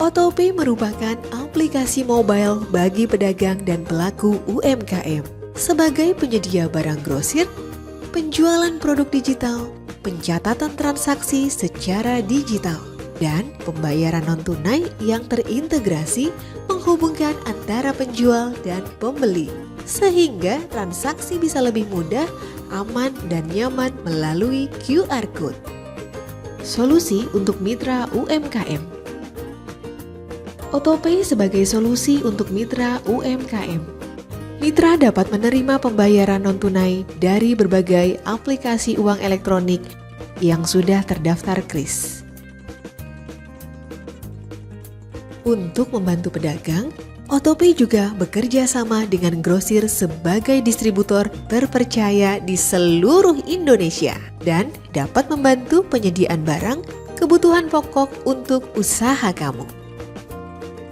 Otopay merupakan aplikasi mobile bagi pedagang dan pelaku UMKM. Sebagai penyedia barang grosir, penjualan produk digital, pencatatan transaksi secara digital, dan pembayaran non-tunai yang terintegrasi menghubungkan antara penjual dan pembeli. Sehingga transaksi bisa lebih mudah, aman, dan nyaman melalui QR Code. Solusi untuk mitra UMKM. Otopay sebagai solusi untuk mitra UMKM. Mitra dapat menerima pembayaran non-tunai dari berbagai aplikasi uang elektronik yang sudah terdaftar KRIS. Untuk membantu pedagang, Otopay juga bekerja sama dengan grosir sebagai distributor terpercaya di seluruh Indonesia dan dapat membantu penyediaan barang kebutuhan pokok untuk usaha kamu.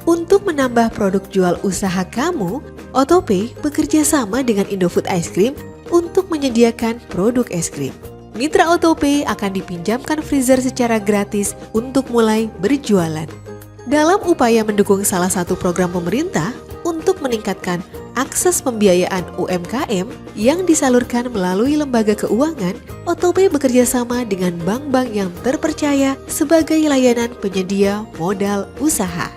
Untuk menambah produk jual usaha kamu, Otopay bekerja sama dengan Indofood Ice Cream untuk menyediakan produk es krim. Mitra Otopay akan dipinjamkan freezer secara gratis untuk mulai berjualan. Dalam upaya mendukung salah satu program pemerintah untuk meningkatkan akses pembiayaan UMKM yang disalurkan melalui lembaga keuangan, Otopay bekerja sama dengan bank-bank yang terpercaya sebagai layanan penyedia modal usaha.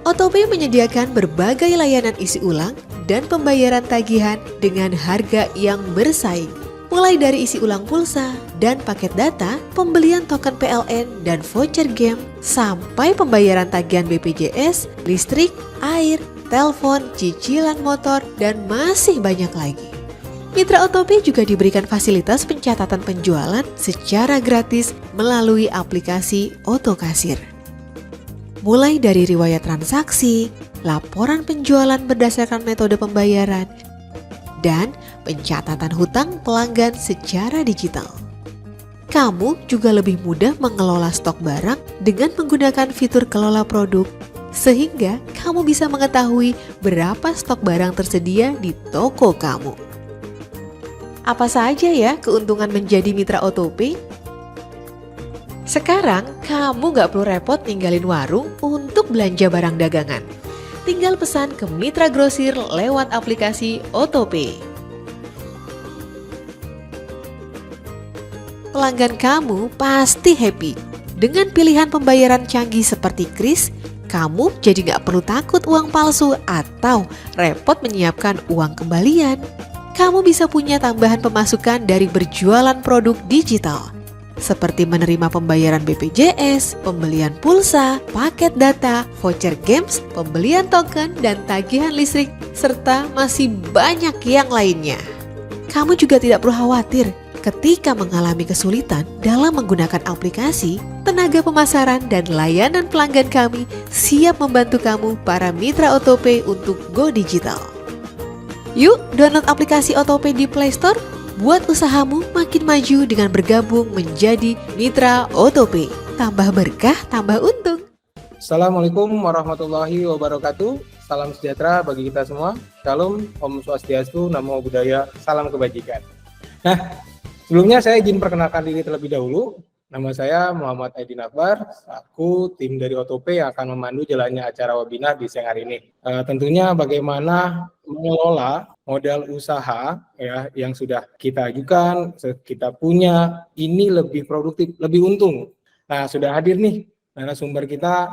Otopay menyediakan berbagai layanan isi ulang dan pembayaran tagihan dengan harga yang bersaing. Mulai dari isi ulang pulsa dan paket data, pembelian token PLN dan voucher game, sampai pembayaran tagihan BPJS, listrik, air, telepon, cicilan motor, dan masih banyak lagi. Mitra Otopay juga diberikan fasilitas pencatatan penjualan secara gratis melalui aplikasi Otokasir. Mulai dari riwayat transaksi, laporan penjualan berdasarkan metode pembayaran, dan pencatatan hutang pelanggan secara digital. Kamu juga lebih mudah mengelola stok barang dengan menggunakan fitur kelola produk, sehingga kamu bisa mengetahui berapa stok barang tersedia di toko kamu. Apa saja ya keuntungan menjadi mitra Otopay? Sekarang, kamu gak perlu repot ninggalin warung untuk belanja barang dagangan. Tinggal pesan ke mitra grosir lewat aplikasi Otopay. Pelanggan kamu pasti happy. Dengan pilihan pembayaran canggih seperti KRIS, kamu jadi gak perlu takut uang palsu atau repot menyiapkan uang kembalian. Kamu bisa punya tambahan pemasukan dari berjualan produk digital, seperti menerima pembayaran BPJS, pembelian pulsa, paket data, voucher games, pembelian token, dan tagihan listrik, serta masih banyak yang lainnya. Kamu juga tidak perlu khawatir ketika mengalami kesulitan dalam menggunakan aplikasi. Tenaga pemasaran dan layanan pelanggan kami siap membantu kamu para mitra Otopay untuk go digital. Yuk download aplikasi Otopay di Play Store. Buat usahamu makin maju dengan bergabung menjadi mitra Otopay. Tambah berkah, tambah untung. Assalamualaikum warahmatullahi wabarakatuh. Salam sejahtera bagi kita semua. Shalom, Om Swastiastu, Namo Buddhaya, salam kebajikan. Nah, sebelumnya saya izin perkenalkan diri terlebih dahulu. Nama saya Muhammad Aidin Akbar. Aku tim dari Otopay yang akan memandu jalannya acara webinar di siang hari ini. Tentunya bagaimana mengelola modal usaha ya yang sudah kita ajukan, kita punya, ini lebih produktif, lebih untung. Nah, sudah hadir nih narasumber kita,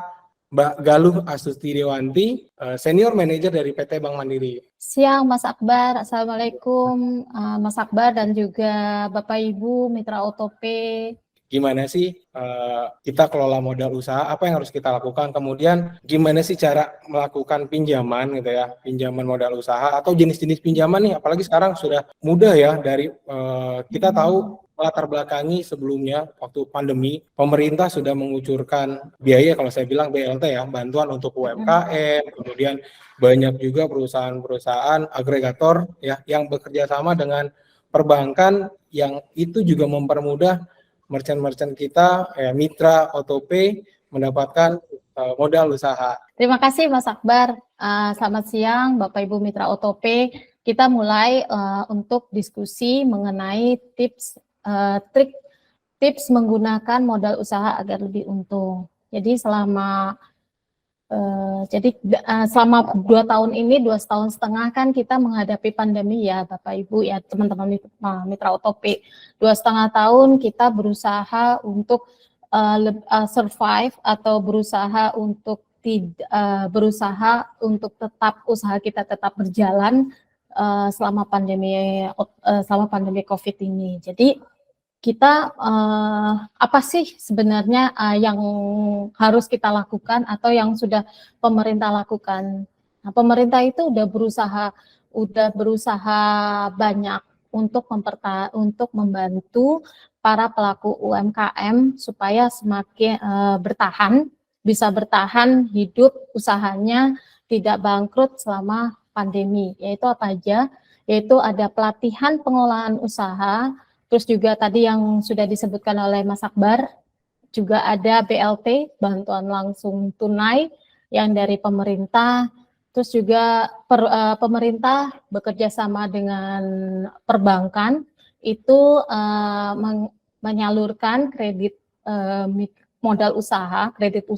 Mbak Galuh Astuti Dewanti, Senior Manager dari PT Bank Mandiri. Siang Mas Akbar, Assalamualaikum Mas Akbar dan juga Bapak Ibu Mitra Otopay. Gimana sih kita kelola modal usaha, apa yang harus kita lakukan, kemudian gimana sih cara melakukan pinjaman gitu ya, pinjaman modal usaha atau jenis-jenis pinjaman nih, apalagi sekarang sudah mudah ya dari kita tahu latar belakangi sebelumnya waktu pandemi pemerintah sudah mengucurkan biaya, kalau saya bilang BLT ya, bantuan untuk UMKM, kemudian banyak juga perusahaan-perusahaan agregator ya yang bekerja sama dengan perbankan yang itu juga mempermudah merchant-merchant kita, mitra Otopay mendapatkan modal usaha. Terima kasih Mas Akbar. Selamat siang Bapak Ibu Mitra Otopay. Kita mulai untuk diskusi mengenai trik tips menggunakan modal usaha agar lebih untung. Jadi selama Jadi selama 2 tahun ini, 2,5 tahun kan kita menghadapi pandemi ya Bapak Ibu ya teman-teman Mitra OTP. 2,5 tahun kita berusaha untuk survive atau berusaha untuk tetap usaha kita tetap berjalan selama pandemi COVID ini. Jadi kita apa sih sebenarnya yang harus kita lakukan atau yang sudah pemerintah lakukan? Nah, pemerintah itu udah berusaha banyak untuk membantu para pelaku UMKM supaya semakin bisa bertahan hidup usahanya, tidak bangkrut selama pandemi. Yaitu apa aja? Yaitu ada pelatihan pengolahan usaha. Terus juga tadi yang sudah disebutkan oleh Mas Akbar, juga ada BLT, bantuan langsung tunai yang dari pemerintah. Terus juga pemerintah bekerja sama dengan perbankan, itu menyalurkan kredit modal usaha, kredit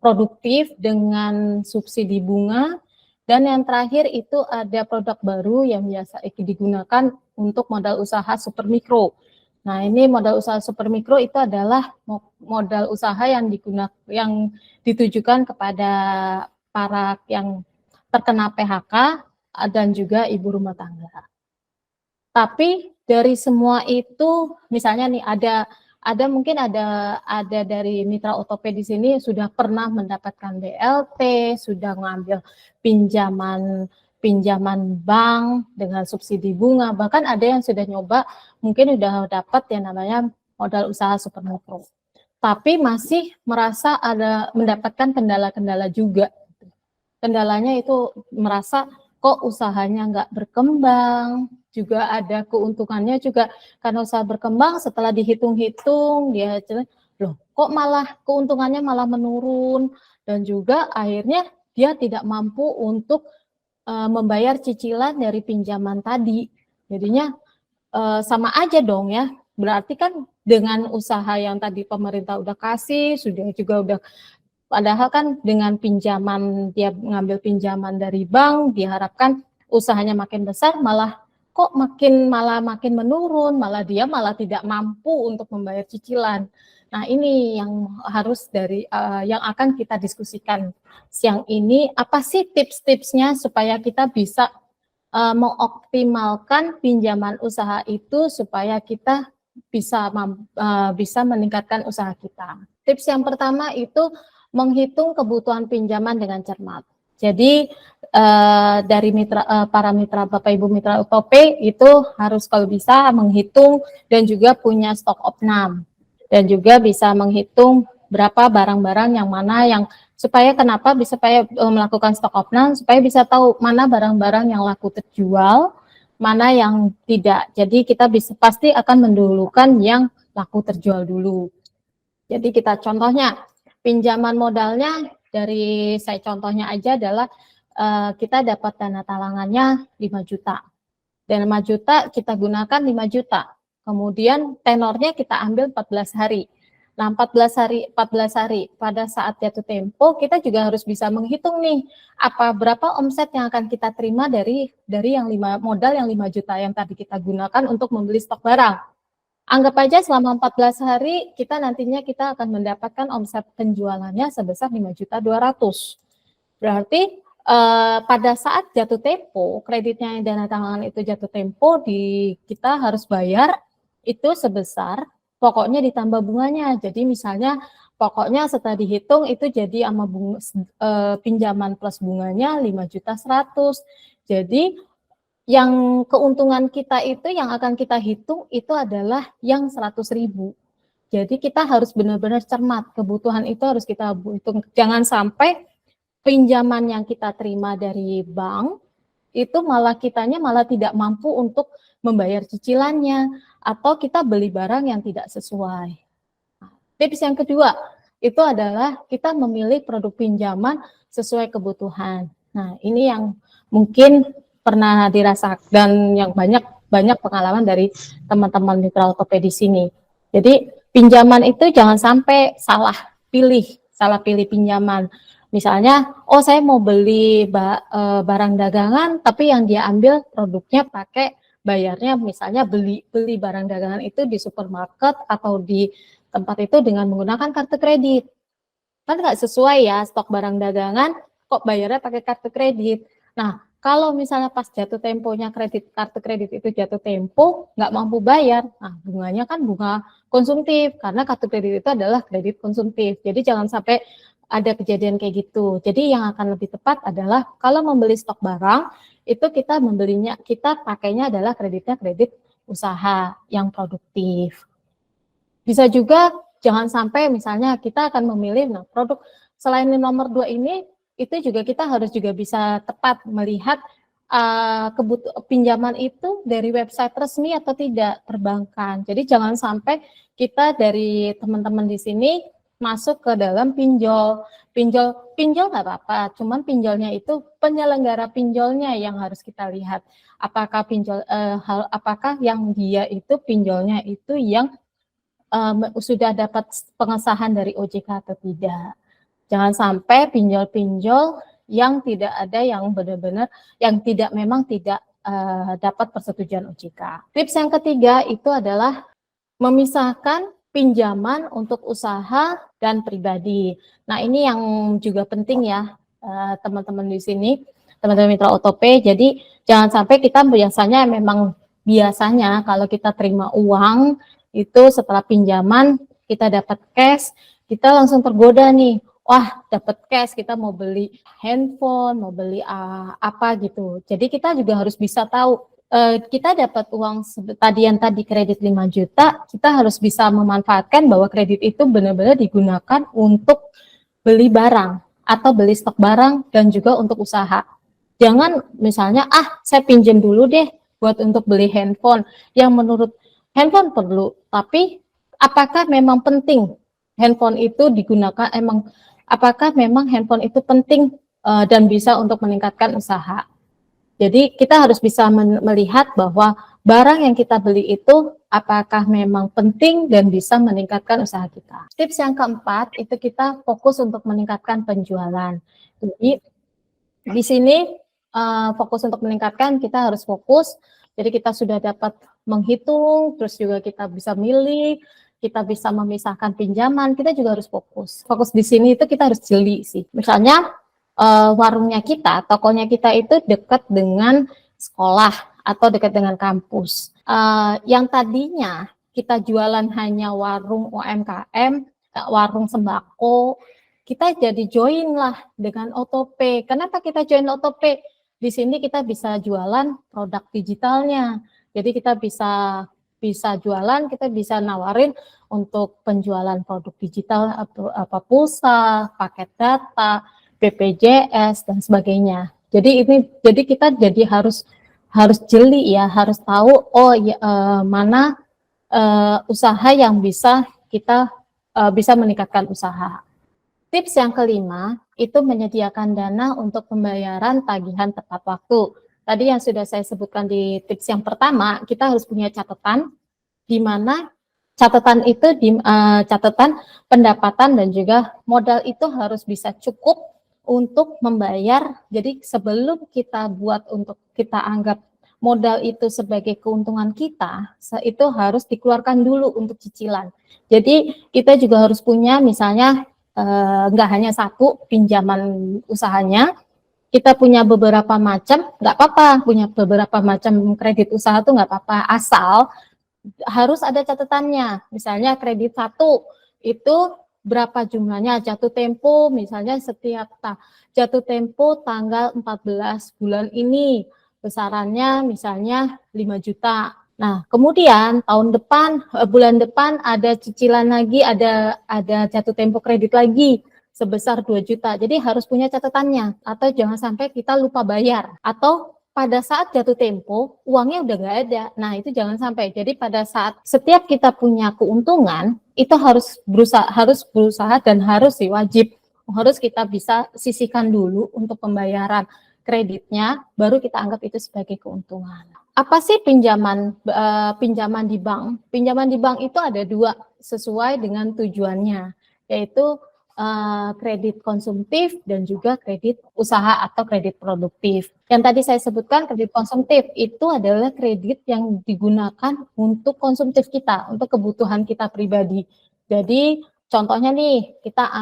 produktif dengan subsidi bunga. Dan yang terakhir itu ada produk baru yang biasa digunakan untuk modal usaha super mikro. Nah, ini modal usaha super mikro itu adalah modal usaha yang ditujukan kepada para yang terkena PHK dan juga ibu rumah tangga. Tapi dari semua itu, misalnya nih mungkin ada dari Mitra OTP di sini sudah pernah mendapatkan BLT, sudah mengambil pinjaman bank dengan subsidi bunga, bahkan ada yang sudah nyoba mungkin sudah dapat yang namanya modal usaha super mikro. Tapi masih merasa mendapatkan kendala-kendala juga. Kendalanya itu merasa kok usahanya nggak berkembang, juga ada keuntungannya juga karena usaha berkembang setelah dihitung-hitung dia loh kok malah keuntungannya malah menurun, dan juga akhirnya dia tidak mampu untuk membayar cicilan dari pinjaman tadi. Jadinya sama aja dong ya, berarti kan dengan usaha yang tadi pemerintah udah kasih, padahal kan dengan pinjaman, dia ngambil pinjaman dari bank, diharapkan usahanya makin besar, malah makin menurun, malah tidak mampu untuk membayar cicilan. Nah, ini yang harus yang akan kita diskusikan siang ini. Apa sih tips-tipsnya supaya kita bisa mengoptimalkan pinjaman usaha itu supaya kita bisa meningkatkan usaha kita. Tips yang pertama itu menghitung kebutuhan pinjaman dengan cermat. Jadi dari para mitra Bapak Ibu Mitra OTP itu harus kalau bisa menghitung dan juga punya stok opnam, dan juga bisa menghitung berapa barang-barang yang mana yang supaya melakukan stok opnam, supaya bisa tahu mana barang-barang yang laku terjual, mana yang tidak. Jadi kita pasti akan mendahulukan yang laku terjual dulu. Jadi kita contohnya pinjaman modalnya dari saya contohnya aja adalah kita dapat dana talangannya 5 juta. Dan 5 juta kita gunakan 5 juta. Kemudian tenornya kita ambil 14 hari. Nah, 14 hari pada saat jatuh tempo kita juga harus bisa menghitung nih berapa omset yang akan kita terima dari yang 5 juta yang tadi kita gunakan untuk membeli stok barang. Anggap aja selama 14 hari nantinya kita akan mendapatkan omset penjualannya sebesar 5.200.000. Berarti pada saat jatuh tempo, kreditnya dana talangan itu jatuh tempo, kita harus bayar itu sebesar pokoknya ditambah bunganya. Jadi misalnya pokoknya setelah dihitung itu jadi sama pinjaman plus bunganya 5.100.000. Jadi yang keuntungan kita itu yang akan kita hitung itu adalah yang 100.000. Jadi kita harus benar-benar cermat, kebutuhan itu harus kita hitung. Jangan sampai pinjaman yang kita terima dari bank itu kitanya malah tidak mampu untuk membayar cicilannya, atau kita beli barang yang tidak sesuai. Tips yang kedua itu adalah kita memilih produk pinjaman sesuai kebutuhan. Nah, ini yang mungkin pernah dirasakan dan yang banyak pengalaman dari teman-teman Mitra OTP di sini. Jadi pinjaman itu jangan sampai salah pilih pinjaman. Misalnya, oh saya mau beli barang dagangan, tapi yang dia ambil produknya pakai bayarnya misalnya beli barang dagangan itu di supermarket atau di tempat itu dengan menggunakan kartu kredit. Kan nggak sesuai ya, stok barang dagangan kok bayarnya pakai kartu kredit. Nah, kalau misalnya pas jatuh temponya kartu kredit itu jatuh tempo, nggak mampu bayar, nah bunganya kan bunga konsumtif, karena kartu kredit itu adalah kredit konsumtif. Jadi jangan sampai ada kejadian kayak gitu. Jadi yang akan lebih tepat adalah kalau membeli stok barang, itu kita pakainya adalah kreditnya kredit usaha yang produktif. Bisa juga jangan sampai misalnya kita akan memilih produk selain nomor 2 ini, itu juga kita harus juga bisa tepat melihat pinjaman itu dari website resmi atau tidak perbankan. Jadi jangan sampai kita dari teman-teman di sini masuk ke dalam pinjol nggak apa-apa, cuman pinjolnya itu penyelenggara pinjolnya yang harus kita lihat. Apakah apakah yang dia itu pinjolnya itu yang sudah dapat pengesahan dari OJK atau tidak. Jangan sampai pinjol-pinjol yang tidak ada yang benar-benar yang memang tidak dapat persetujuan OJK. Tips yang ketiga itu adalah memisahkan pinjaman untuk usaha dan pribadi. Nah, ini yang juga penting ya, teman-teman di sini, teman-teman mitra OtoPay. Jadi jangan sampai kita biasanya kalau kita terima uang itu setelah pinjaman kita dapat cash, kita langsung tergoda nih. Wah, dapat cash, kita mau beli handphone, mau beli apa gitu. Jadi kita juga harus bisa tahu kita dapat uang tadi kredit 5 juta, kita harus bisa memanfaatkan bahwa kredit itu benar-benar digunakan untuk beli barang atau beli stok barang dan juga untuk usaha. Jangan misalnya, saya pinjam dulu deh buat untuk beli handphone, yang menurut handphone perlu, tapi apakah memang penting handphone itu digunakan, apakah memang handphone itu penting dan bisa untuk meningkatkan usaha. Jadi kita harus bisa melihat bahwa barang yang kita beli itu apakah memang penting dan bisa meningkatkan usaha kita. Tips yang keempat itu kita fokus untuk meningkatkan penjualan. Jadi di sini fokus untuk meningkatkan, kita harus fokus. Jadi kita sudah dapat menghitung, terus juga kita bisa milih, kita bisa memisahkan pinjaman, kita juga harus fokus. Fokus di sini itu kita harus jeli sih. Misalnya warungnya kita, tokonya kita itu dekat dengan sekolah atau dekat dengan kampus. Yang tadinya kita jualan hanya warung UMKM, warung sembako, kita jadi join lah dengan OtoPay. Kenapa kita join OtoPay? Di sini kita bisa jualan produk digitalnya. Jadi kita bisa jualan, kita bisa nawarin untuk penjualan produk digital, apa pulsa, paket data, BPJS dan sebagainya. Jadi kita harus jeli ya, harus tahu mana usaha yang bisa kita bisa meningkatkan usaha. Tips yang kelima itu menyediakan dana untuk pembayaran tagihan tepat waktu. Tadi yang sudah saya sebutkan di tips yang pertama, kita harus punya catatan, di mana catatan itu catatan pendapatan dan juga modal itu harus bisa cukup untuk membayar. Jadi sebelum kita anggap modal itu sebagai keuntungan kita, itu harus dikeluarkan dulu untuk cicilan. Jadi kita juga harus punya misalnya nggak hanya satu pinjaman usahanya, kita punya beberapa macam, nggak apa-apa, punya beberapa macam kredit usaha tuh nggak apa-apa, asal harus ada catatannya. Misalnya kredit satu itu berapa jumlahnya, jatuh tempo misalnya jatuh tempo tanggal 14 bulan ini, besarannya misalnya 5 juta. Nah, kemudian bulan depan ada cicilan lagi, ada jatuh tempo kredit lagi sebesar 2 juta. Jadi harus punya catatannya, atau jangan sampai kita lupa bayar, atau pada saat jatuh tempo uangnya udah nggak ada. Nah, itu jangan sampai. Jadi pada saat setiap kita punya keuntungan, itu harus berusaha dan wajib kita bisa sisihkan dulu untuk pembayaran kreditnya, baru kita anggap itu sebagai keuntungan. Apa sih pinjaman di bank? Pinjaman di bank itu ada dua sesuai dengan tujuannya, yaitu kredit konsumtif dan juga kredit usaha atau kredit produktif. Yang tadi saya sebutkan kredit konsumtif itu adalah kredit yang digunakan untuk konsumtif kita, untuk kebutuhan kita pribadi. Jadi contohnya nih, kita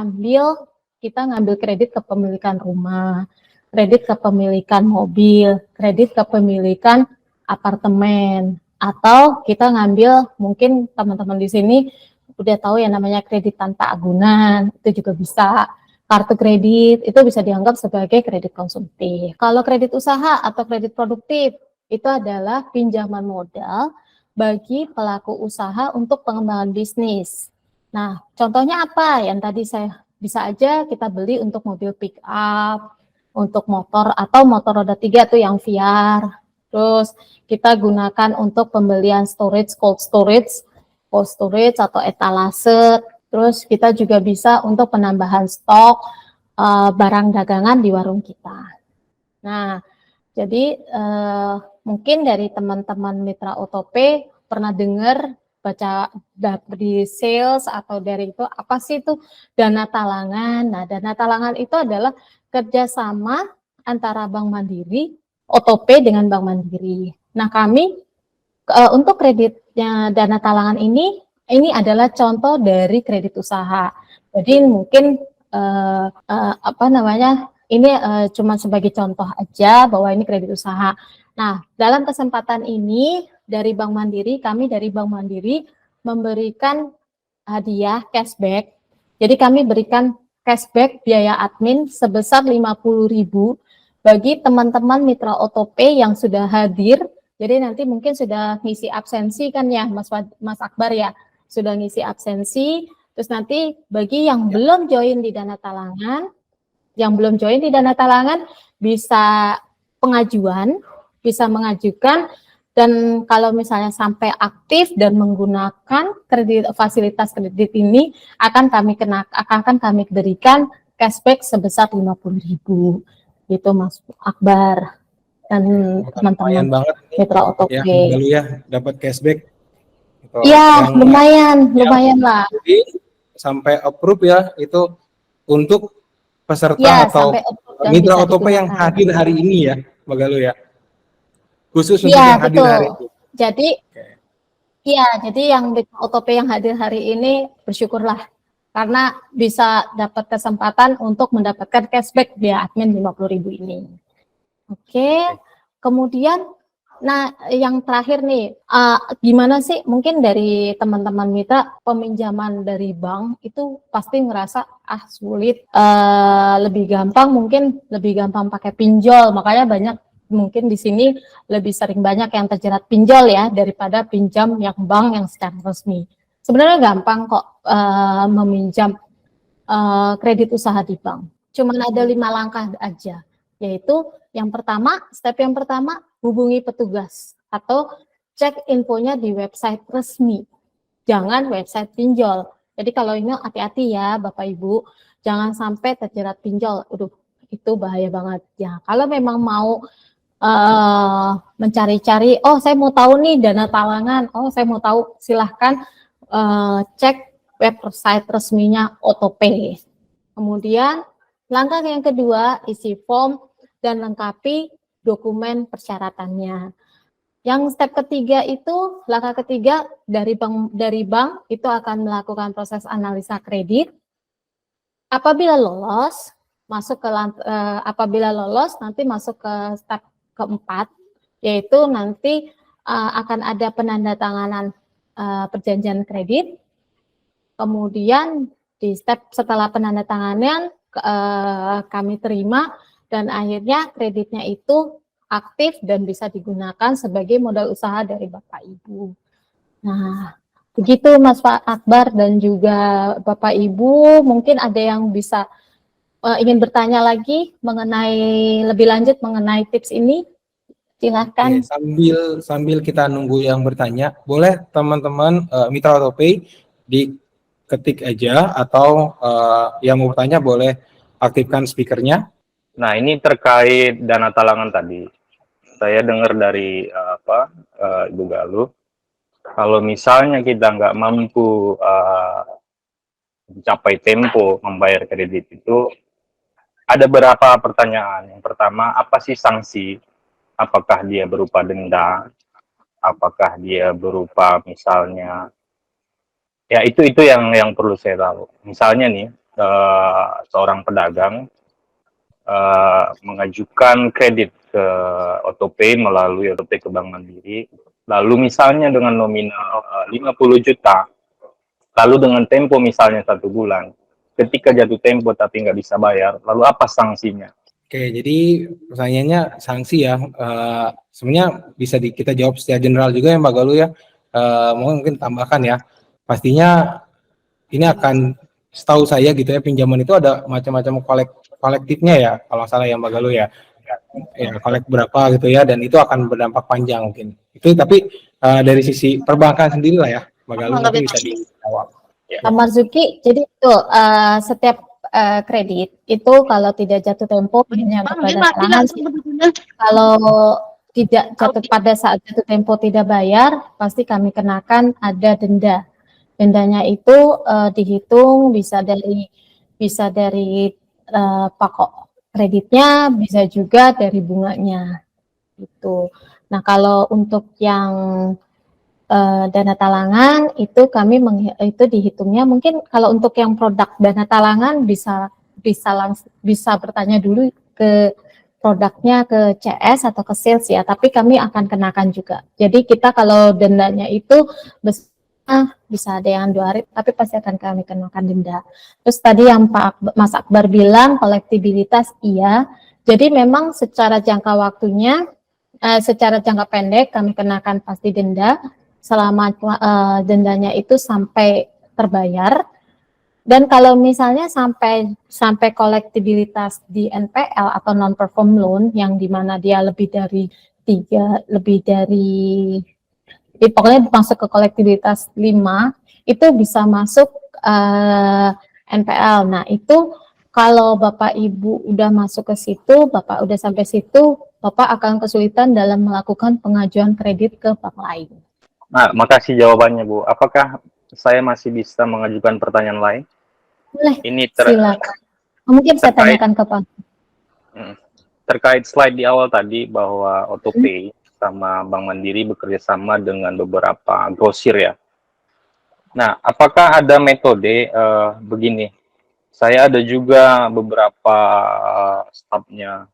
ngambil kredit kepemilikan rumah, kredit kepemilikan mobil, kredit kepemilikan apartemen, atau kita ngambil, mungkin teman-teman di sini udah tahu ya namanya kredit tanpa agunan, itu juga bisa. Kartu kredit itu bisa dianggap sebagai kredit konsumtif. Kalau kredit usaha atau kredit produktif itu adalah pinjaman modal bagi pelaku usaha untuk pengembangan bisnis. Nah, contohnya apa? Yang tadi saya bisa aja kita beli untuk mobil pick up, untuk motor atau motor roda 3 tuh yang VR. Terus kita gunakan untuk pembelian storage, cold storage atau etalase. Terus kita juga bisa untuk penambahan stok barang dagangan di warung kita. Nah, jadi mungkin dari teman-teman mitra OTOP pernah dengar baca di sales atau dari itu apa sih itu dana talangan. Nah, dana talangan itu adalah kerjasama antara Bank Mandiri, OTOP dengan Bank Mandiri. Nah, kami untuk kreditnya dana talangan ini adalah contoh dari kredit usaha. Jadi mungkin ini cuma sebagai contoh aja bahwa ini kredit usaha. Nah, dalam kesempatan ini kami dari Bank Mandiri memberikan hadiah cashback. Jadi kami berikan cashback biaya admin sebesar 50.000 bagi teman-teman mitra OTOP yang sudah hadir. Jadi nanti mungkin sudah ngisi absensi kan ya Mas Akbar ya, sudah ngisi absensi. Terus nanti bagi yang belum join di dana talangan, bisa bisa mengajukan, dan kalau misalnya sampai aktif dan menggunakan fasilitas kredit ini akan kami berikan cashback sebesar 50.000 gitu Mas Akbar dan teman-teman mitra OTOP. Ya, dapat cashback. Iya, lumayan lah. Jadi sampai approve ya itu untuk peserta atau mitra OTOP yang hadir hari ini ya, Mbak Galuh ya. Khusus untuk yang hadir hari ini. Jadi jadi yang mitra OTOP yang hadir hari ini bersyukurlah karena bisa dapat kesempatan untuk mendapatkan cashback biaya admin 50.000 ini. Oke. Kemudian yang terakhir nih, gimana sih mungkin dari teman-teman mitra peminjaman dari bank itu pasti ngerasa sulit, lebih gampang pakai pinjol, makanya banyak mungkin di sini lebih sering banyak yang terjerat pinjol ya daripada pinjam yang bank yang secara resmi. Sebenarnya gampang kok meminjam kredit usaha di bank. Cuman ada 5 langkah aja, yaitu step yang pertama hubungi petugas atau cek infonya di website resmi, jangan website pinjol. Jadi kalau ini hati-hati ya Bapak Ibu, jangan sampai terjerat pinjol. Itu bahaya banget ya. Kalau memang mau mencari-cari, saya mau tahu nih dana talangan, saya mau tahu, silahkan cek website resminya OTOP. Kemudian langkah yang kedua, isi form dan lengkapi dokumen persyaratannya. Yang langkah ketiga dari bank itu akan melakukan proses analisa kredit. Apabila lolos nanti masuk ke step keempat, yaitu nanti akan ada penandatanganan perjanjian kredit. Kemudian di step setelah penandatanganan kami terima dan akhirnya kreditnya itu aktif dan bisa digunakan sebagai modal usaha dari Bapak Ibu. Nah, begitu Mas Akbar dan juga Bapak Ibu, mungkin ada yang bisa ingin bertanya lagi lebih lanjut mengenai tips ini. Silakan. Sambil kita nunggu yang bertanya, boleh teman-teman mitra OTOP diketik aja atau yang mau bertanya boleh aktifkan speakernya. Nah, ini terkait dana talangan tadi. Saya dengar dari Ibu Galuh, kalau misalnya kita nggak mampu mencapai tempo membayar kredit itu ada beberapa pertanyaan. Yang pertama, apa sih sanksi? Apakah dia berupa denda? Apakah dia berupa misalnya, ya itu yang perlu saya tahu. Misalnya nih, seorang pedagang mengajukan kredit ke OtoPay melalui OtoPay ke Bank Mandiri, lalu misalnya dengan nominal 50 juta, lalu dengan tempo misalnya 1 bulan, ketika jatuh tempo tapi nggak bisa bayar, lalu apa sanksinya? Oke, jadi pertanyaannya sanksi ya. Sebenarnya bisa kita jawab secara general juga ya Mbak Galuh ya. Mungkin tambahkan ya. Pastinya ini akan, setahu saya gitu ya, pinjaman itu ada macam-macam kolektifnya ya, kalau salah ya Mbak Galuh ya. Ya, kolek berapa gitu ya, dan itu akan berdampak panjang mungkin. Itu tapi dari sisi perbankan sendiri lah ya, Mbak Galuh mungkin bisa dijawab. Pak Marzuki, jadi itu setiap kredit itu kalau tidak jatuh tempo menyangkut pada talangan, kalau tidak jatuh pada saat jatuh tempo tidak bayar, pasti kami kenakan ada denda. Dendanya itu dihitung bisa dari pokok kreditnya, bisa juga dari bunganya. Itu. Nah, kalau untuk yang dana talangan itu kami itu dihitungnya mungkin kalau untuk yang produk dana talangan bisa bertanya dulu ke produknya, ke CS atau ke sales ya, tapi kami akan kenakan juga. Jadi kita kalau dendanya itu bisa ada yang 2 hari, tapi pasti akan kami kenakan denda. Terus tadi yang Mas Akbar bilang kolektibilitas, iya. Jadi memang secara jangka waktunya, secara jangka pendek kami kenakan pasti denda selama dendanya itu sampai terbayar. Dan kalau misalnya sampai kolektibilitas di NPL atau non perform loan yang dimana dia pokoknya masuk ke kolektibilitas 5, itu bisa masuk NPL. Nah, itu kalau Bapak Ibu udah masuk ke situ, Bapak udah sampai situ, Bapak akan kesulitan dalam melakukan pengajuan kredit ke bank lain. Nah, makasih jawabannya, Bu. Apakah saya masih bisa mengajukan pertanyaan lain? Boleh, Ini silakan. Mungkin saya tanyakan ke Pak. Terkait slide di awal tadi bahwa OtoPay sama Bank Mandiri bekerja sama dengan beberapa grosir ya. Nah, apakah ada metode begini? Saya ada juga beberapa stafnya.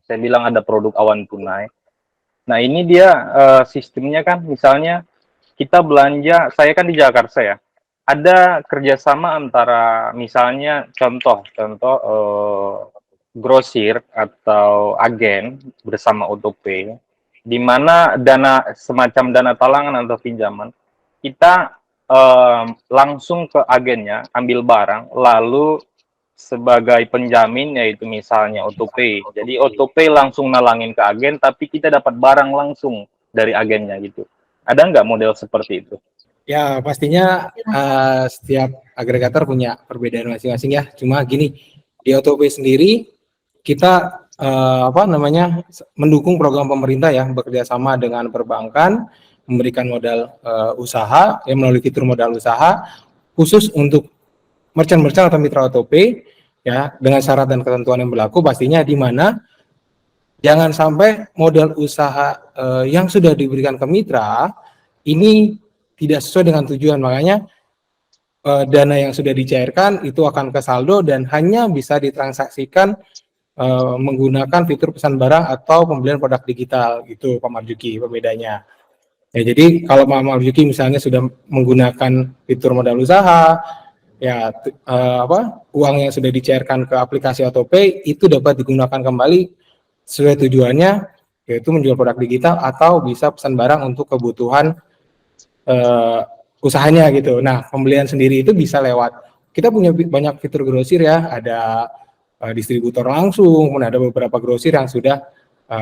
Saya bilang ada produk awan tunai. Nah, ini dia sistemnya kan, misalnya kita belanja, saya kan di Jakarta ya, ada kerjasama antara misalnya contoh grosir atau agen bersama OtoPay, di mana semacam dana talangan atau pinjaman, kita langsung ke agennya, ambil barang, lalu sebagai penjamin yaitu misalnya OtoPay. Jadi OtoPay langsung nalangin ke agen, tapi kita dapat barang langsung dari agennya gitu. Ada nggak model seperti itu? Ya, pastinya setiap agregator punya perbedaan masing-masing ya. Cuma gini, di OtoPay sendiri kita mendukung program pemerintah ya, bekerja sama dengan perbankan, memberikan modal usaha yang melalui fitur modal usaha khusus untuk merchant-merchant atau mitra OtoPay ya, dengan syarat dan ketentuan yang berlaku, pastinya di mana jangan sampai modal usaha yang sudah diberikan ke mitra ini tidak sesuai dengan tujuan. Makanya dana yang sudah dicairkan itu akan ke saldo dan hanya bisa ditransaksikan menggunakan fitur pesan barang atau pembelian produk digital. Itu Pak Marzuki pembedanya. Ya, jadi kalau Pak Marzuki misalnya sudah menggunakan fitur modal usaha, ya uang yang sudah dicairkan ke aplikasi OtoPay itu dapat digunakan kembali sesuai tujuannya, yaitu menjual produk digital atau bisa pesan barang untuk kebutuhan usahanya gitu. Nah, pembelian sendiri itu bisa lewat, kita punya banyak fitur grosir ya, ada distributor langsung, ada beberapa grosir yang sudah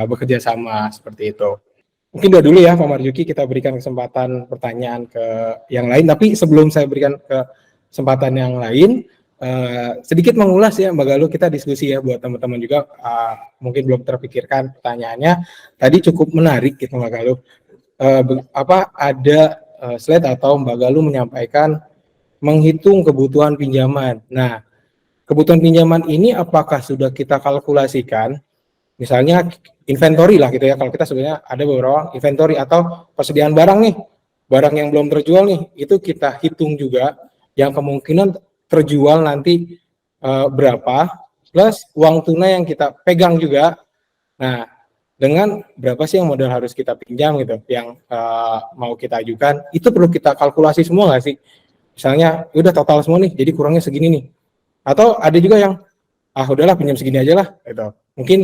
bekerja sama seperti itu. Mungkin dulu ya Pak Marzuki, kita berikan kesempatan pertanyaan ke yang lain, tapi sebelum saya berikan kesempatan yang lain, sedikit mengulas ya Mbak Galuh, kita diskusi ya buat teman-teman juga mungkin belum terpikirkan pertanyaannya. Tadi cukup menarik gitu Mbak Galuh. Ada slide atau Mbak Galuh menyampaikan menghitung kebutuhan pinjaman. Nah, kebutuhan pinjaman ini apakah sudah kita kalkulasikan? Misalnya inventory lah gitu ya, kalau kita sebenarnya ada beberapa inventory atau persediaan barang nih, barang yang belum terjual nih, itu kita hitung juga yang kemungkinan terjual nanti berapa, plus uang tunai yang kita pegang juga. Nah, dengan berapa sih yang modal harus kita pinjam gitu, yang mau kita ajukan, itu perlu kita kalkulasi semua nggak sih? Misalnya, udah total semua nih, jadi kurangnya segini nih. Atau ada juga yang, udahlah pinjam segini aja lah, gitu. Mungkin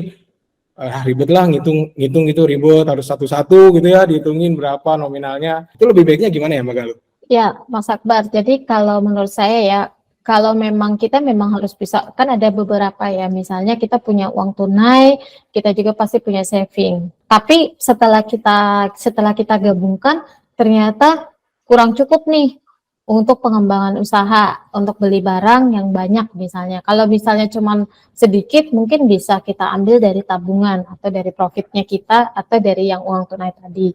ribet lah ngitung itu ribet, harus satu-satu gitu ya, dihitungin berapa nominalnya. Itu lebih baiknya gimana ya Mbak Galuh? Ya, Mas Akbar. Jadi kalau menurut saya ya, kalau memang kita memang harus bisa, kan ada beberapa ya, misalnya kita punya uang tunai, kita juga pasti punya saving. Tapi setelah kita gabungkan, ternyata kurang cukup nih untuk pengembangan usaha, untuk beli barang yang banyak misalnya. Kalau misalnya cuma sedikit, mungkin bisa kita ambil dari tabungan atau dari profitnya kita atau dari yang uang tunai tadi.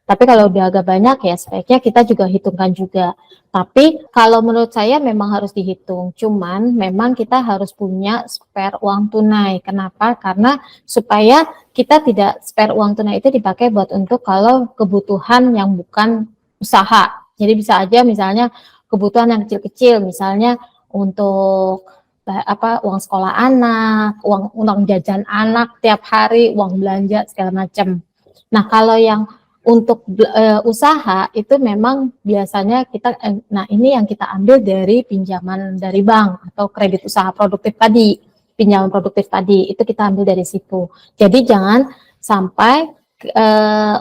Tapi kalau udah agak banyak ya sebaiknya kita juga hitungkan juga. Tapi kalau menurut saya memang harus dihitung. Cuman memang kita harus punya spare uang tunai. Kenapa? Karena supaya kita tidak spare uang tunai itu dipakai buat untuk kalau kebutuhan yang bukan usaha. Jadi bisa aja misalnya kebutuhan yang kecil-kecil, misalnya untuk uang sekolah anak, uang jajan anak tiap hari, uang belanja segala macam. Nah, kalau yang untuk usaha itu memang biasanya kita nah ini yang kita ambil dari pinjaman dari bank atau kredit usaha produktif tadi, pinjaman produktif tadi itu kita ambil dari situ. Jadi jangan sampai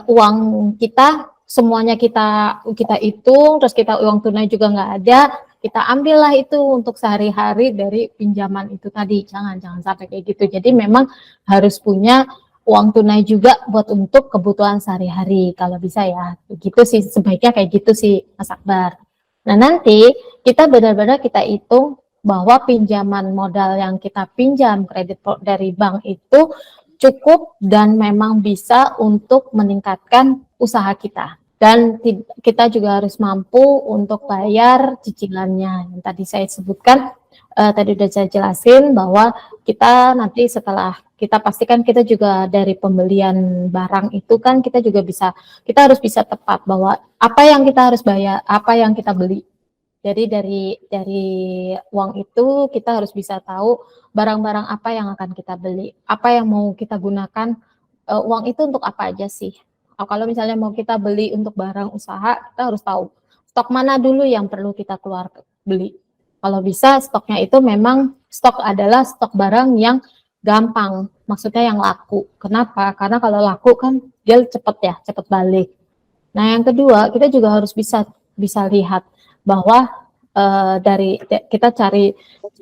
uang kita semuanya kita hitung, terus kita uang tunai juga nggak ada, kita ambillah itu untuk sehari-hari dari pinjaman itu tadi. Jangan sampai kayak gitu. Jadi memang harus punya uang tunai juga buat untuk kebutuhan sehari-hari kalau bisa ya. Gitu sih, sebaiknya kayak gitu sih Mas Akbar. Nah nanti kita benar-benar kita hitung bahwa pinjaman modal yang kita pinjam kredit dari bank itu cukup dan memang bisa untuk meningkatkan usaha kita. Dan kita juga harus mampu untuk bayar cicilannya. Yang tadi saya sebutkan, tadi sudah saya jelasin bahwa kita nanti setelah kita pastikan kita juga dari pembelian barang itu kan kita harus bisa tepat bahwa apa yang kita harus bayar, apa yang kita beli. Jadi dari uang itu kita harus bisa tahu barang-barang apa yang akan kita beli, apa yang mau kita gunakan, uang itu untuk apa aja sih. Kalau misalnya mau kita beli untuk barang usaha, kita harus tahu stok mana dulu yang perlu kita keluar beli. Kalau bisa stoknya itu memang stok adalah stok barang yang gampang, maksudnya yang laku. Kenapa? Karena kalau laku kan dia cepet balik. Nah yang kedua kita juga harus bisa lihat bahwa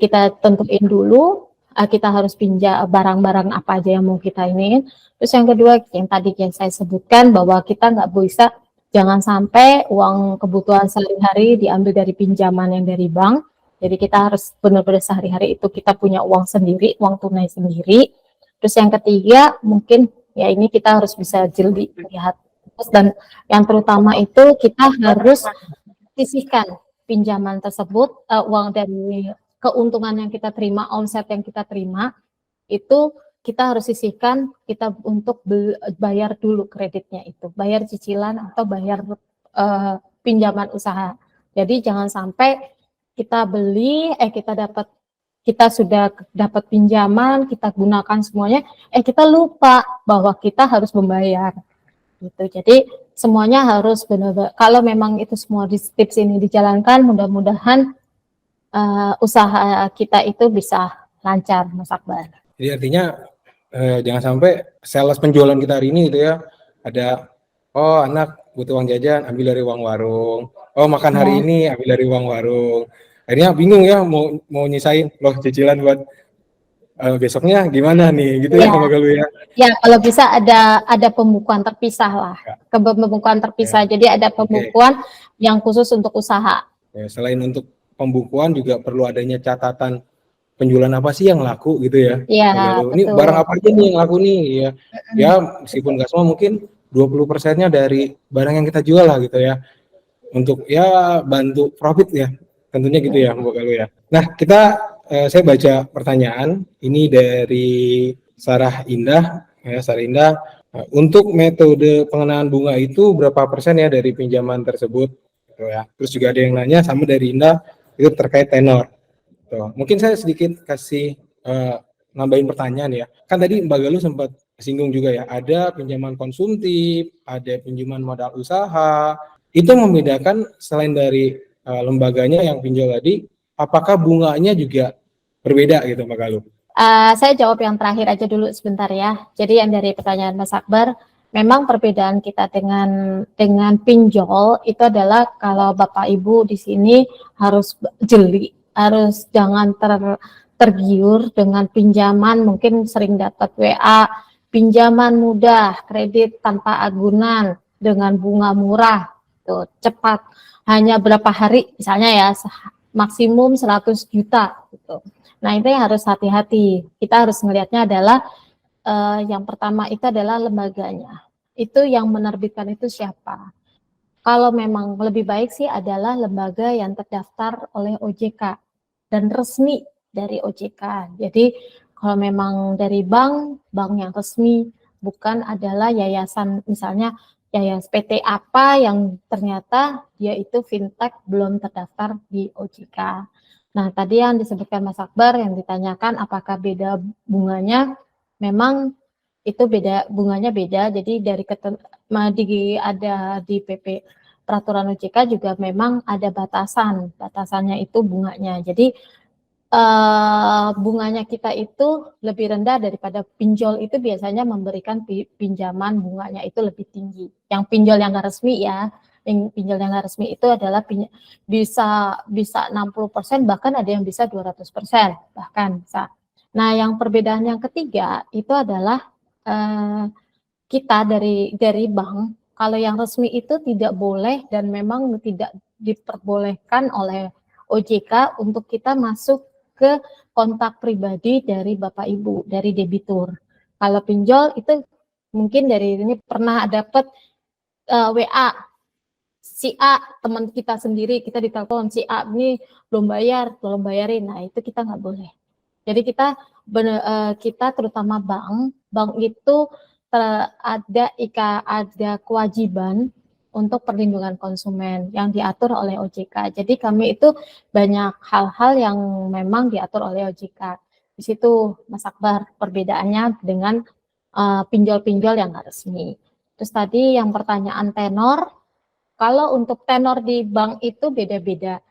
kita tentuin dulu kita harus pinjam barang-barang apa aja yang mau kita iniin. Terus yang kedua yang tadi yang saya sebutkan bahwa kita nggak bisa, jangan sampai uang kebutuhan sehari-hari diambil dari pinjaman yang dari bank. Jadi kita harus benar-benar sehari-hari itu kita punya uang sendiri, uang tunai sendiri. Terus yang ketiga mungkin ya ini kita harus bisa jeli lihat. Dan yang terutama itu kita harus sisihkan pinjaman tersebut, uang dari keuntungan yang kita terima, omset yang kita terima, itu kita harus sisihkan kita untuk bayar dulu kreditnya itu, bayar cicilan atau bayar pinjaman usaha. Jadi jangan sampai kita beli, kita sudah dapat pinjaman, kita gunakan semuanya, kita lupa bahwa kita harus membayar. Gitu. Jadi semuanya harus benar-benar, kalau memang itu semua tips ini dijalankan, mudah-mudahan usaha kita itu bisa lancar, Mas Akbar. Jadi artinya jangan sampai sales penjualan kita hari ini gitu ya, ada anak butuh uang jajan ambil dari uang warung, makan hari ini ambil dari uang warung, akhirnya bingung ya mau nyisain loh cicilan buat besoknya gimana nih gitu ya Mbak Galuh ya. Ya kalau bisa ada pembukuan terpisah lah, pembukuan terpisah. Jadi ada pembukuan yang khusus untuk usaha. Ya, selain untuk pembukuan juga perlu adanya catatan penjualan apa sih yang laku gitu ya. Iya, ini barang apa aja nih yang laku nih ya. Ya meskipun nggak semua, mungkin 20%-nya dari barang yang kita jual lah gitu ya. Untuk ya bantu profit ya. Tentunya gitu ya, Mbak Galuh ya. Nah, saya baca pertanyaan ini dari Sarah Indah, ya Sarah Indah. Untuk metode pengenaan bunga itu berapa persen ya dari pinjaman tersebut? Gitu ya. Terus juga ada yang nanya sama dari Indah itu terkait tenor. Tuh. Mungkin saya sedikit kasih nambahin pertanyaan ya. Kan tadi Mbak Galuh sempat singgung juga ya, ada pinjaman konsumtif, ada pinjaman modal usaha. Itu membedakan selain dari lembaganya yang pinjol tadi, apakah bunganya juga berbeda gitu Mbak Galuh? Saya jawab yang terakhir aja dulu sebentar ya. Jadi yang dari pertanyaan Mas Akbar, memang perbedaan kita dengan pinjol itu adalah kalau Bapak Ibu di sini harus jeli, harus jangan tergiur dengan pinjaman, mungkin sering dapat WA, pinjaman mudah, kredit tanpa agunan dengan bunga murah, tuh cepat, hanya berapa hari misalnya ya, maksimum 100 juta gitu. Nah, itu yang harus hati-hati. Kita harus melihatnya adalah yang pertama itu adalah lembaganya. Itu yang menerbitkan itu siapa. Kalau memang lebih baik sih adalah lembaga yang terdaftar oleh OJK dan resmi dari OJK. Jadi kalau memang dari bank yang resmi, bukan adalah yayasan, misalnya yayasan PT apa yang ternyata dia itu fintech belum terdaftar di OJK. Nah, tadi yang disebutkan Mas Akbar yang ditanyakan apakah beda bunganya, memang itu beda, bunganya beda. Jadi dari ada di PP peraturan OJK juga memang ada batasannya itu bunganya. Jadi bunganya kita itu lebih rendah daripada pinjol itu biasanya memberikan pinjaman bunganya itu lebih tinggi. Yang pinjol yang nggak resmi ya. Yang pinjol yang nggak resmi itu adalah bisa 60%, bahkan ada yang bisa 200% bahkan bisa. Nah, yang perbedaan yang ketiga itu adalah kita dari bank, kalau yang resmi itu tidak boleh dan memang tidak diperbolehkan oleh OJK untuk kita masuk ke kontak pribadi dari Bapak Ibu, dari debitur. Kalau pinjol itu mungkin dari ini pernah dapat WA si A, teman kita sendiri, kita ditelepon si A ini belum bayar, tolong bayarin. Nah, itu kita nggak boleh. Jadi kita terutama bank itu ada kewajiban untuk perlindungan konsumen yang diatur oleh OJK. Jadi kami itu banyak hal-hal yang memang diatur oleh OJK. Di situ Mas Akbar perbedaannya dengan pinjol-pinjol yang nggak resmi. Terus tadi yang pertanyaan tenor. Kalau untuk tenor di bank itu beda-beda.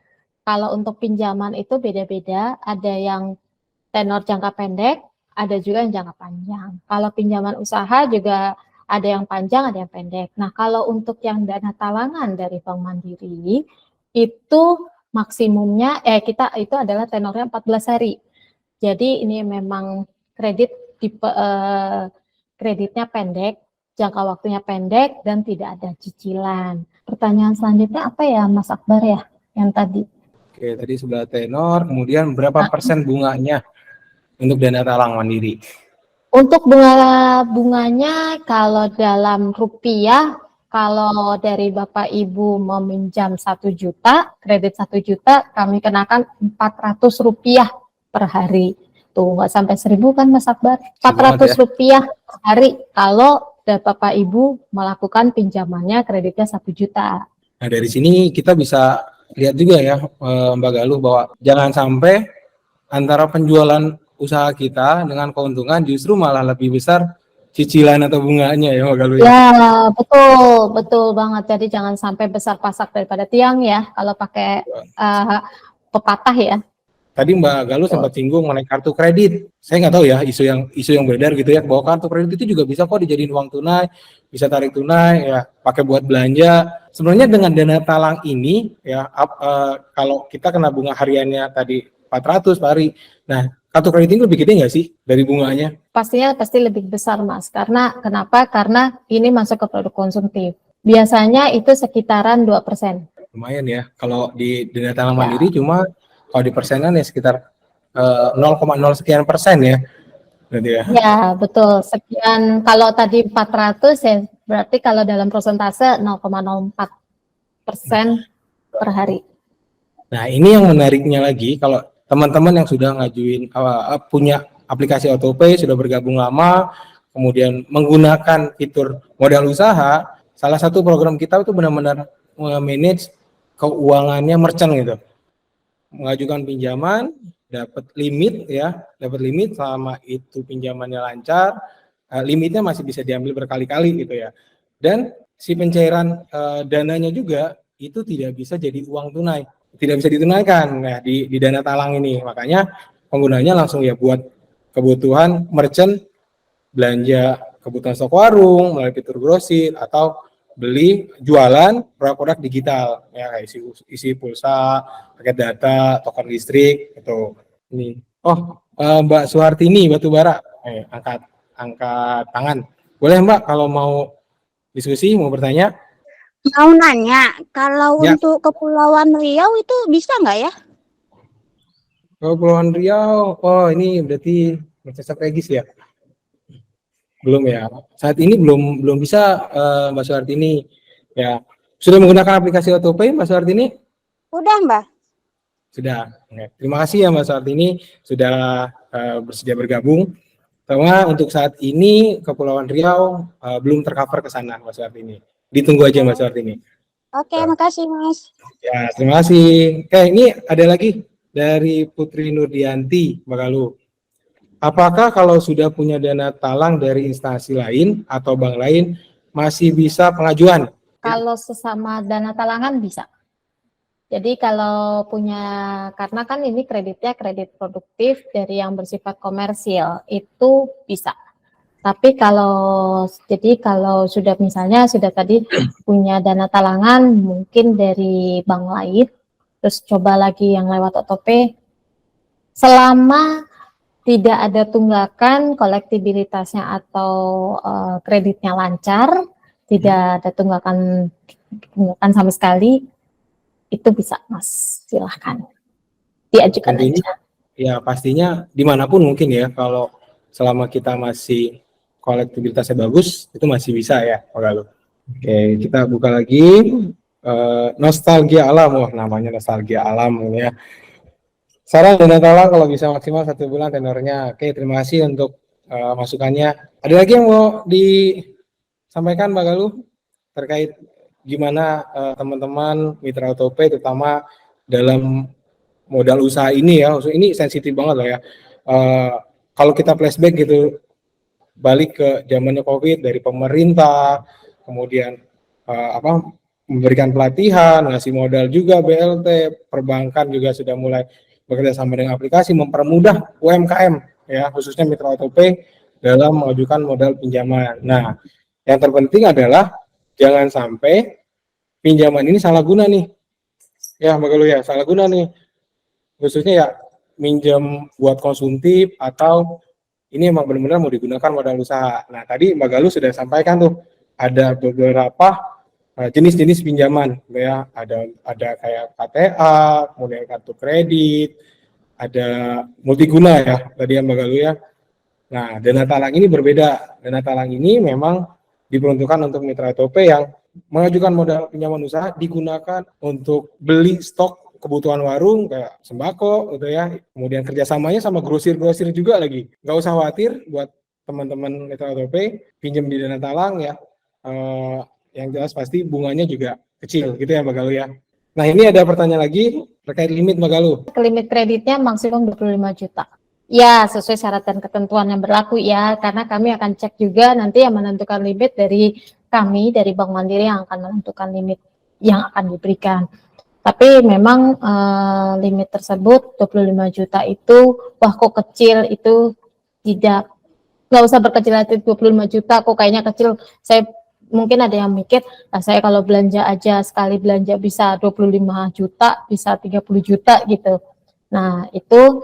Kalau untuk pinjaman itu beda-beda. Ada yang tenor jangka pendek, ada juga yang jangka panjang. Kalau pinjaman usaha juga ada yang panjang, ada yang pendek. Nah, kalau untuk yang dana talangan dari Bank Mandiri, itu maksimumnya, kita itu adalah tenornya 14 hari. Jadi ini memang kreditnya pendek, jangka waktunya pendek, dan tidak ada cicilan. Pertanyaan selanjutnya apa ya Mas Akbar ya yang tadi? Oke, tadi sebelah tenor, kemudian berapa persen bunganya untuk dana talang mandiri? Untuk bunganya kalau dalam rupiah, kalau dari Bapak Ibu meminjam 1 juta, kredit 1 juta, kami kenakan Rp400 per hari. Tuh nggak sampai 1.000 kan Mas Akbar? Rp400 per hari kalau Bapak Ibu melakukan pinjamannya kreditnya 1 juta. Nah, dari sini kita bisa lihat juga ya Mbak Galuh bahwa jangan sampai antara penjualan usaha kita dengan keuntungan justru malah lebih besar cicilan atau bunganya ya Mbak Galuh ya. Ya, betul banget. Jadi jangan sampai besar pasak daripada tiang ya kalau pakai pepatah ya. Tadi Mbak Galuh sempat singgung mengenai kartu kredit. Saya nggak tahu ya isu yang beredar gitu ya bahwa kartu kredit itu juga bisa kok dijadiin uang tunai, bisa tarik tunai ya, pakai buat belanja. Sebenarnya dengan dana talang ini ya kalau kita kena bunga hariannya tadi 400 per hari. Nah, kartu kredit ini lebih gede nggak sih dari bunganya? Pastinya pasti lebih besar Mas. Kenapa? Karena ini masuk ke produk konsumtif. Biasanya itu sekitaran 2%. Lumayan ya. Kalau di dana talang mandiri cuma kalau di persenan ya sekitar 0,0 sekian persen ya. Berarti ya. Ya, betul. Sekian, kalau tadi 400 ya berarti kalau dalam persentase 0,04% per hari. Nah, ini yang menariknya lagi, kalau teman-teman yang sudah ngajuin punya aplikasi AutoPay, sudah bergabung lama, kemudian menggunakan fitur modal usaha, salah satu program kita itu benar-benar manage keuangannya merchant gitu. Mengajukan pinjaman, dapat limit ya, dapat limit selama itu pinjamannya lancar, limitnya masih bisa diambil berkali-kali gitu ya. Dan si pencairan dananya juga itu tidak bisa jadi uang tunai, tidak bisa ditunaikan ya di dana talang ini. Makanya penggunanya langsung ya buat kebutuhan merchant, belanja kebutuhan stok warung melalui fitur grosir, atau beli jualan produk-produk digital ya, kayak isi pulsa, paket data, token listrik itu. Ini Mbak Suhartini Batubara, angkat tangan. Boleh Mbak kalau mau diskusi, mau bertanya? Mau nanya, kalau Ya. untuk Kepulauan Riau itu bisa nggak ya? Kepulauan Riau, ini berarti Microsoft Regis ya? Belum ya. Saat ini belum bisa Mbak Suhartini. Ya. Sudah menggunakan aplikasi AutoPay Mbak Suhartini? Udah, Mbak. Sudah. Oke. Terima kasih ya Mbak Suhartini sudah bersedia bergabung. Karena untuk saat ini Kepulauan Riau belum tercover ke sana Mbak Suhartini. Ditunggu aja Mbak Suhartini. Oke, makasih, Mas. Ya, terima kasih. Ini ada lagi dari Putri Nurdianti, Mbak Galuh. Apakah kalau sudah punya dana talang dari instansi lain atau bank lain masih bisa pengajuan? Kalau sesama dana talangan bisa. Jadi kalau punya, karena kan ini kreditnya kredit produktif dari yang bersifat komersil, itu bisa. Tapi kalau sudah misalnya sudah tadi punya dana talangan mungkin dari bank lain, terus coba lagi yang lewat AutoPay, selama tidak ada tunggakan, kolektibilitasnya atau kreditnya lancar, tidak ada tunggakan sama sekali, itu bisa Mas, silahkan diajukan aja. Ya pastinya dimanapun mungkin ya, kalau selama kita masih kolektibilitasnya bagus, itu masih bisa ya Pak Galuh. Oke, kita buka lagi nostalgia alam, namanya nostalgia alam ya. Saran dana talang kalau bisa maksimal 1 bulan tenornya. Oke, terima kasih untuk masukannya. Ada lagi yang mau disampaikan Mbak Galuh terkait gimana teman-teman mitra AutoPay terutama dalam modal usaha ini ya, ini sensitif banget lah ya. Kalau kita flashback gitu, balik ke zamannya COVID, dari pemerintah, kemudian memberikan pelatihan, ngasih modal juga BLT, perbankan juga sudah mulai bekerja sama dengan aplikasi mempermudah UMKM ya, khususnya mitra AutoPay dalam mengajukan modal pinjaman. Nah, yang terpenting adalah jangan sampai pinjaman ini salah guna nih. Ya, Mbak Galuh ya, salah guna nih. Khususnya ya minjem buat konsumtif atau ini emang benar-benar mau digunakan modal usaha. Nah, tadi Mbak Galuh sudah sampaikan tuh ada beberapa jenis-jenis pinjaman ya, ada kayak KTA, kemudian kartu kredit, ada multiguna ya tadi Mbak Galuh ya. Nah, dana talang ini berbeda. Dana talang ini memang diperuntukkan untuk mitra AutoPay yang mengajukan modal pinjaman usaha, digunakan untuk beli stok kebutuhan warung kayak sembako gitu ya, kemudian kerjasamanya sama grosir-grosir juga lagi. Nggak usah khawatir buat teman-teman mitra AutoPay pinjam di dana talang ya, yang jelas pasti bunganya juga kecil gitu ya Mbak Galuh ya. Nah, ini ada pertanyaan lagi terkait limit Mbak Galuh. Limit kreditnya maksimum 25 juta. Ya, sesuai syarat dan ketentuan yang berlaku ya, karena kami akan cek juga nanti yang menentukan limit dari kami, dari Bank Mandiri yang akan menentukan limit yang akan diberikan. Tapi memang limit tersebut 25 juta itu, wah kok kecil, itu nggak usah berkecil hati. 25 juta kok kayaknya kecil. Saya mungkin ada yang mikir, saya kalau belanja aja sekali belanja bisa 25 juta, bisa 30 juta gitu. Nah, itu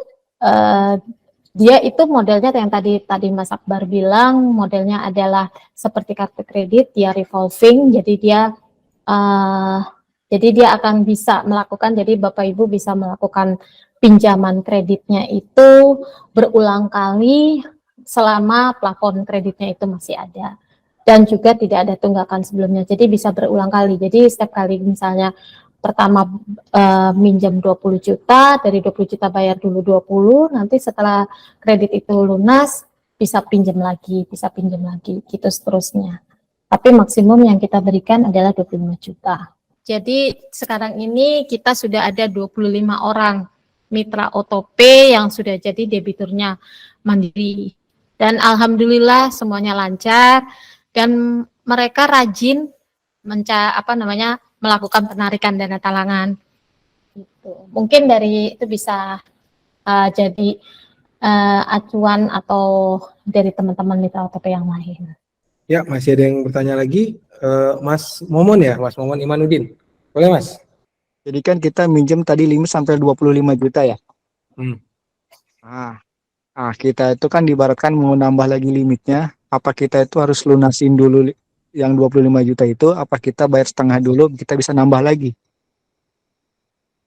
dia itu modelnya yang tadi Mas Akbar bilang, modelnya adalah seperti kartu kredit, dia revolving, jadi dia akan bisa melakukan, jadi Bapak Ibu bisa melakukan pinjaman kreditnya itu berulang kali selama plafon kreditnya itu masih ada. Dan juga tidak ada tunggakan sebelumnya, jadi bisa berulang kali. Jadi setiap kali misalnya pertama minjam 20 juta, dari 20 juta bayar dulu 20, nanti setelah kredit itu lunas bisa pinjam lagi, gitu seterusnya. Tapi maksimum yang kita berikan adalah 25 juta. Jadi sekarang ini kita sudah ada 25 orang mitra OtoPay yang sudah jadi debiturnya Mandiri. Dan alhamdulillah semuanya lancar dan mereka rajin melakukan penarikan dana talangan. Gitu. Mungkin dari itu bisa jadi acuan atau dari teman-teman mitra OtoPay yang lain. Ya, masih ada yang bertanya lagi. Mas Momon ya, Mas Momon Imanuddin. Boleh, Mas? Jadi kan kita minjem tadi limit sampai 25 juta ya. Nah, kita itu kan diibaratkan mau nambah lagi limitnya, apa kita itu harus lunasin dulu yang 25 juta itu, apa kita bayar setengah dulu, kita bisa nambah lagi?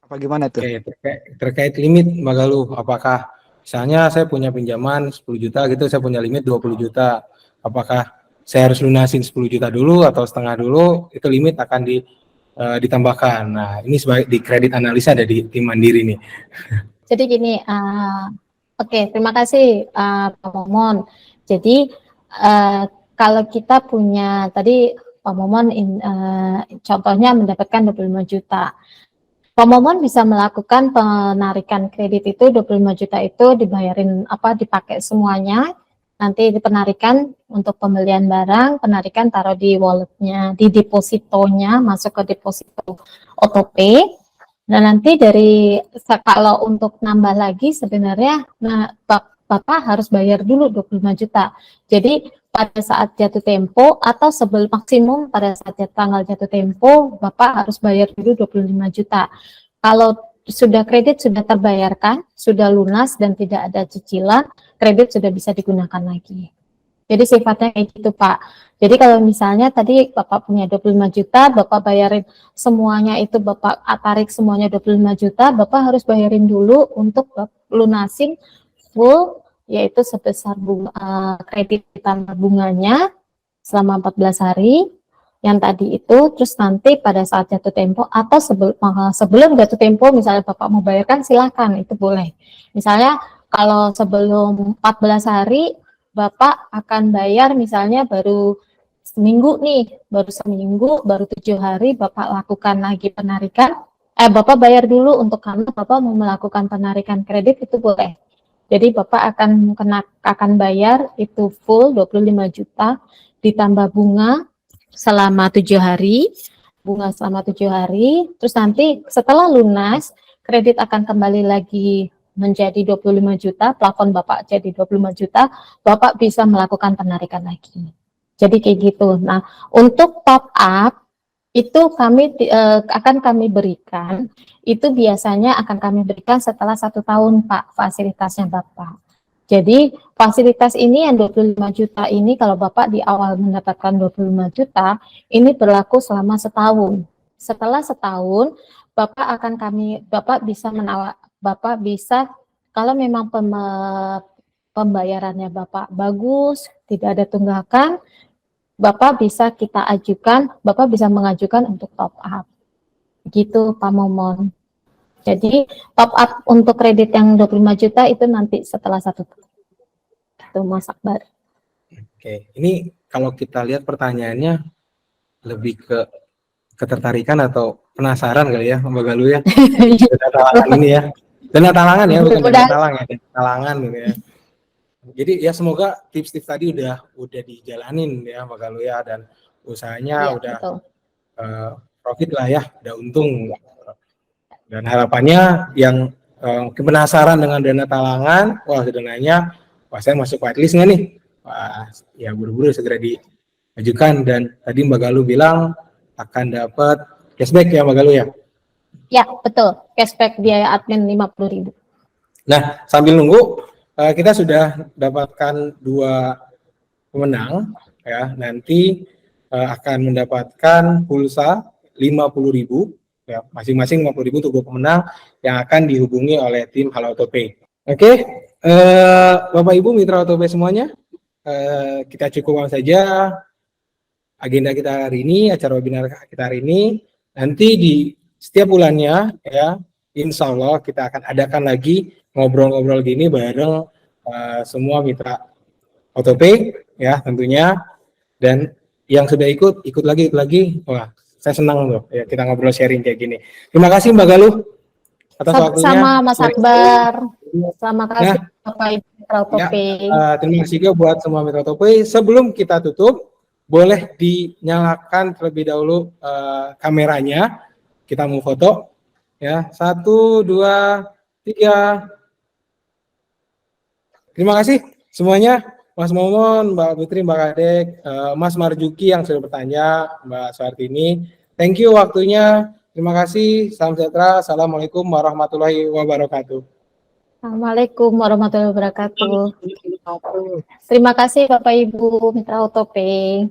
Apa gimana tuh? Oke, terkait limit Mbak Galuh, apakah misalnya saya punya pinjaman 10 juta gitu, saya punya limit 20 juta, apakah saya harus lunasin 10 juta dulu atau setengah dulu, itu limit akan ditambahkan. Nah, ini sebagai di kredit analisa ada di tim Mandiri nih. Jadi gini, oke, terima kasih Pak Momon. Jadi kalau kita punya tadi Pak Momon contohnya mendapatkan 25 juta. Pak Momon bisa melakukan penarikan kredit itu 25 juta itu dipakai semuanya. Nanti penarikan untuk pembelian barang, penarikan taruh di walletnya, di depositonya, masuk ke deposito OtoPay. Nah nanti kalau untuk nambah lagi sebenarnya Bapak harus bayar dulu 25 juta. Jadi pada saat jatuh tempo atau sebelum maksimum pada saat tanggal jatuh tempo, Bapak harus bayar dulu 25 juta. Kalau sudah kredit sudah terbayarkan, sudah lunas dan tidak ada cicilan, kredit sudah bisa digunakan lagi. Jadi sifatnya kayak gitu Pak. Jadi kalau misalnya tadi Bapak punya 25 juta, Bapak bayarin semuanya itu, Bapak tarik semuanya 25 juta, Bapak harus bayarin dulu untuk lunasin full, yaitu sebesar kredit ditambah bunganya selama 14 hari yang tadi itu. Terus nanti pada saat jatuh tempo atau sebelum jatuh tempo misalnya Bapak mau bayarkan silakan, itu boleh. Misalnya kalau sebelum 14 hari Bapak akan bayar misalnya baru seminggu, baru 7 hari Bapak lakukan lagi penarikan, Bapak bayar dulu untuk karena Bapak mau melakukan penarikan kredit, itu boleh. Jadi Bapak akan bayar itu full 25 juta ditambah bunga selama 7 hari, terus nanti setelah lunas kredit akan kembali lagi menjadi 25 juta, plafon Bapak jadi 25 juta, Bapak bisa melakukan penarikan lagi. Jadi kayak gitu. Nah, untuk top up itu akan kami berikan, itu biasanya akan kami berikan setelah 1 tahun Pak, fasilitasnya Bapak. Jadi fasilitas ini yang 25 juta ini kalau Bapak di awal mendapatkan 25 juta, ini berlaku selama setahun. Setelah setahun, Bapak bisa kalau memang pembayarannya Bapak bagus, tidak ada tunggakan, Bapak bisa mengajukan untuk top up. Gitu Pak Momon. Jadi top up untuk kredit yang 25 juta itu nanti setelah 1 tahun. Itu Mas Akbar. Oke, ini kalau kita lihat pertanyaannya lebih ke ketertarikan atau penasaran kali ya Mbak Galuh ya. Dana talangan ini ya. Dana talangan ya, bukan dana talangan ya. Talangan gitu ya. Jadi ya semoga tips-tips tadi udah dijalanin ya Mbak Galuh ya, dan usahanya udah profit lah ya, udah untung. Dan harapannya yang penasaran dengan dana talangan, wah dananya, saya masuk whitelist nggak nih? Wah, ya buru-buru segera diajukan. Dan tadi Mbak Galuh bilang akan dapat cashback ya Mbak Galuh ya? Ya betul, cashback biaya admin 50.000. Nah sambil nunggu, kita sudah dapatkan 2 pemenang ya, nanti akan mendapatkan pulsa 50.000 ya, masing-masing 50.000 untuk 2 pemenang yang akan dihubungi oleh tim Halo OtoPay. Oke, Bapak Ibu mitra OtoPay semuanya, kita cukupkan saja agenda kita hari ini, acara webinar kita hari ini. Nanti di setiap bulannya ya, insya Allah kita akan adakan lagi ngobrol-ngobrol gini bareng semua mitra OtoPay ya tentunya, dan yang sudah ikut lagi. Wah, saya senang loh ya kita ngobrol sharing kayak gini. Terima kasih Mbak Galuh atas waktunya. Sama Mas Akbar. Terima kasih Bapak Ibu Mitra OtoPay. Terima kasih juga buat semua mitra OtoPay. Sebelum kita tutup, boleh dinyalakan terlebih dahulu kameranya. Kita mau foto ya. 1, 2, 3. Terima kasih semuanya, Mas Momon, Mbak Putri, Mbak Kadek, Mas Marjuki yang sudah bertanya, Mbak Suartini. Thank you waktunya. Terima kasih. Salam sejahtera. Assalamualaikum warahmatullahi wabarakatuh. Assalamualaikum warahmatullahi wabarakatuh. Terima kasih Bapak Ibu Mitra OtoPay.